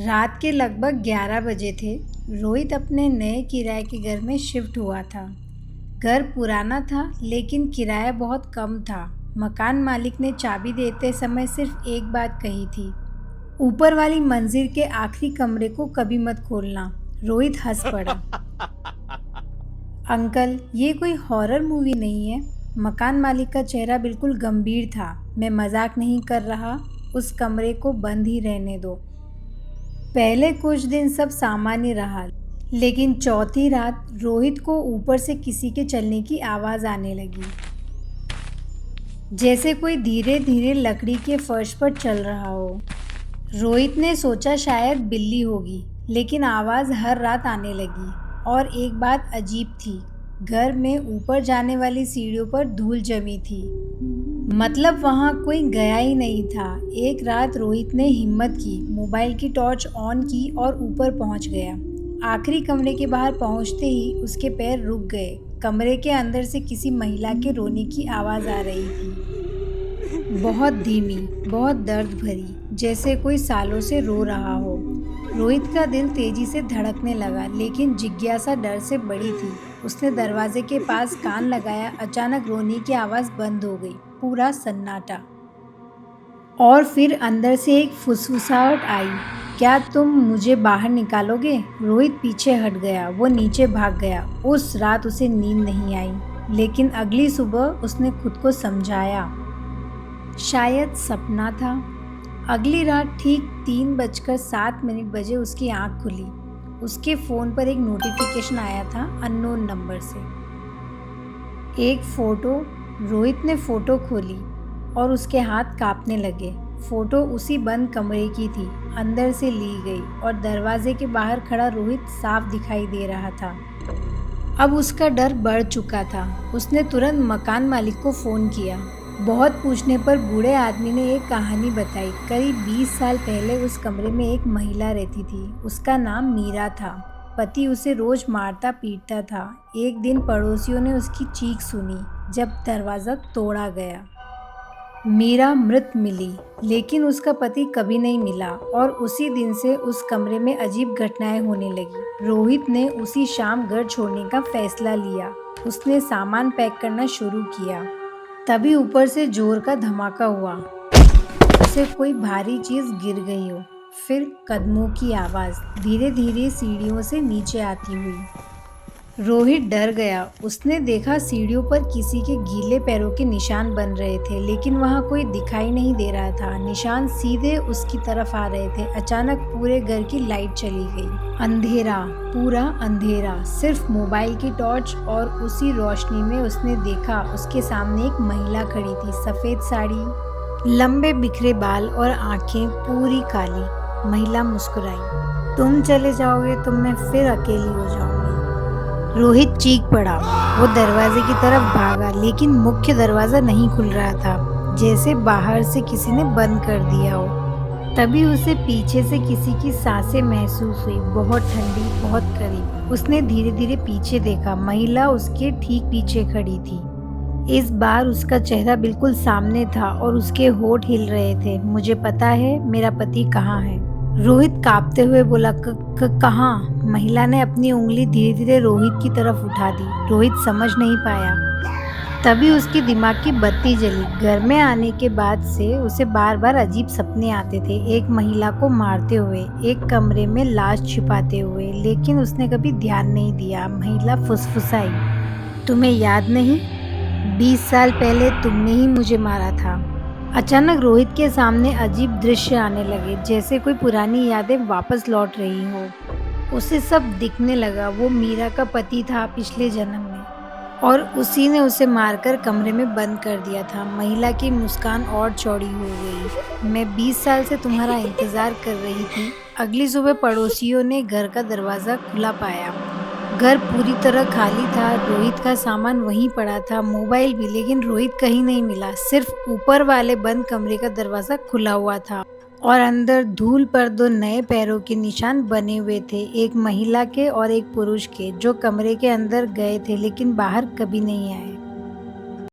रात के लगभग 11 बजे थे। रोहित अपने नए किराए के घर में शिफ्ट हुआ था। घर पुराना था लेकिन किराया बहुत कम था। मकान मालिक ने चाबी देते समय सिर्फ एक बात कही थी, ऊपर वाली मंजिल के आखिरी कमरे को कभी मत खोलना। रोहित हंस पड़ा। अंकल, ये कोई हॉरर मूवी नहीं है। मकान मालिक का चेहरा बिल्कुल गंभीर था। मैं मजाक नहीं कर रहा, उस कमरे को बंद ही रहने दो। पहले कुछ दिन सब सामान्य रहा, लेकिन चौथी रात रोहित को ऊपर से किसी के चलने की आवाज़ आने लगी, जैसे कोई धीरे धीरे लकड़ी के फर्श पर चल रहा हो। रोहित ने सोचा शायद बिल्ली होगी, लेकिन आवाज़ हर रात आने लगी। और एक बात अजीब थी, घर में ऊपर जाने वाली सीढ़ियों पर धूल जमी थी। मतलब वहाँ कोई गया ही नहीं था। एक रात रोहित ने हिम्मत की, मोबाइल की टॉर्च ऑन की और ऊपर पहुँच गया। आखिरी कमरे के बाहर पहुँचते ही उसके पैर रुक गए। कमरे के अंदर से किसी महिला के रोने की आवाज़ आ रही थी, बहुत धीमी, बहुत दर्द भरी, जैसे कोई सालों से रो रहा हो। रोहित का दिल तेजी से धड़कने लगा, लेकिन जिज्ञासा डर से बड़ी थी। उसने दरवाजे के पास कान लगाया। अचानक रोने की आवाज़ बंद हो गई, पूरा सन्नाटा। और फिर अंदर से एक फुसफुसाहट आई, क्या तुम मुझे बाहर निकालोगे? रोहित पीछे हट गया, वो नीचे भाग गया। उस रात उसे नींद नहीं आई, लेकिन अगली सुबह उसने खुद को समझाया, शायद सपना था। अगली रात ठीक 3:07 बजे उसकी आंख खुली। उसके फ़ोन पर एक नोटिफिकेशन आया था, अननोन नंबर से। एक फ़ोटो। रोहित ने फ़ोटो खोली और उसके हाथ कांपने लगे। फ़ोटो उसी बंद कमरे की थी, अंदर से ली गई, और दरवाजे के बाहर खड़ा रोहित साफ दिखाई दे रहा था। अब उसका डर बढ़ चुका था। उसने तुरंत मकान मालिक को फ़ोन किया। बहुत पूछने पर बूढ़े आदमी ने एक कहानी बताई। करीब 20 साल पहले उस कमरे में एक महिला रहती थी। उसका नाम मीरा था। पति उसे रोज मारता पीटता था। एक दिन पड़ोसियों ने उसकी चीख सुनी जब दरवाज़ा तोड़ा गया। मीरा मृत मिली, लेकिन उसका पति कभी नहीं मिला, और उसी दिन से उस कमरे में अजीब घटनाएं होने लगी। रोहित ने उसी शाम घर छोड़ने का फैसला लिया। उसने सामान पैक करना शुरू किया। तभी ऊपर से जोर का धमाका हुआ, जैसे कोई भारी चीज गिर गई हो। फिर कदमों की आवाज़ धीरे धीरे सीढ़ियों से नीचे आती हुई। रोहित डर गया। उसने देखा सीढ़ियों पर किसी के गीले पैरों के निशान बन रहे थे, लेकिन वहाँ कोई दिखाई नहीं दे रहा था। निशान सीधे उसकी तरफ आ रहे थे। अचानक पूरे घर की लाइट चली गई। अंधेरा, पूरा अंधेरा, सिर्फ मोबाइल की टॉर्च, और उसी रोशनी में उसने देखा उसके सामने एक महिला खड़ी थी। सफ़ेद साड़ी, लंबे बिखरे बाल और आंखें पूरी काली। महिला मुस्कुराई, तुम चले जाओगे तो मैं फिर अकेली हो जाऊंगी। रोहित चीख पड़ा। वो दरवाजे की तरफ भागा, लेकिन मुख्य दरवाज़ा नहीं खुल रहा था, जैसे बाहर से किसी ने बंद कर दिया हो। तभी उसे पीछे से किसी की सांसें महसूस हुई, बहुत ठंडी, बहुत करीब। उसने धीरे धीरे पीछे देखा। महिला उसके ठीक पीछे खड़ी थी। इस बार उसका चेहरा बिल्कुल सामने था और उसके होंठ हिल रहे थे। मुझे पता है मेरा पति कहाँ है। रोहित कांपते हुए बोला, कहाँ? महिला ने अपनी उंगली धीरे धीरे रोहित की तरफ उठा दी। रोहित समझ नहीं पाया। तभी उसकी दिमाग की बत्ती जली। घर में आने के बाद से उसे बार बार अजीब सपने आते थे, एक महिला को मारते हुए, एक कमरे में लाश छिपाते हुए, लेकिन उसने कभी ध्यान नहीं दिया। महिला फुसफुसाई, तुम्हें याद नहीं? 20 साल पहले तुमने ही मुझे मारा था। अचानक रोहित के सामने अजीब दृश्य आने लगे, जैसे कोई पुरानी यादें वापस लौट रही हो। उसे सब दिखने लगा। वो मीरा का पति था पिछले जन्म में, और उसी ने उसे मारकर कमरे में बंद कर दिया था। महिला की मुस्कान और चौड़ी हो गई। मैं 20 साल से तुम्हारा इंतजार कर रही थी। अगली सुबह पड़ोसियों ने घर का दरवाज़ा खुला पाया। घर पूरी तरह खाली था। रोहित का सामान वहीं पड़ा था, मोबाइल भी, लेकिन रोहित कहीं नहीं मिला। सिर्फ ऊपर वाले बंद कमरे का दरवाज़ा खुला हुआ था, और अंदर धूल पर 2 नए पैरों के निशान बने हुए थे, एक महिला के और एक पुरुष के, जो कमरे के अंदर गए थे लेकिन बाहर कभी नहीं आए।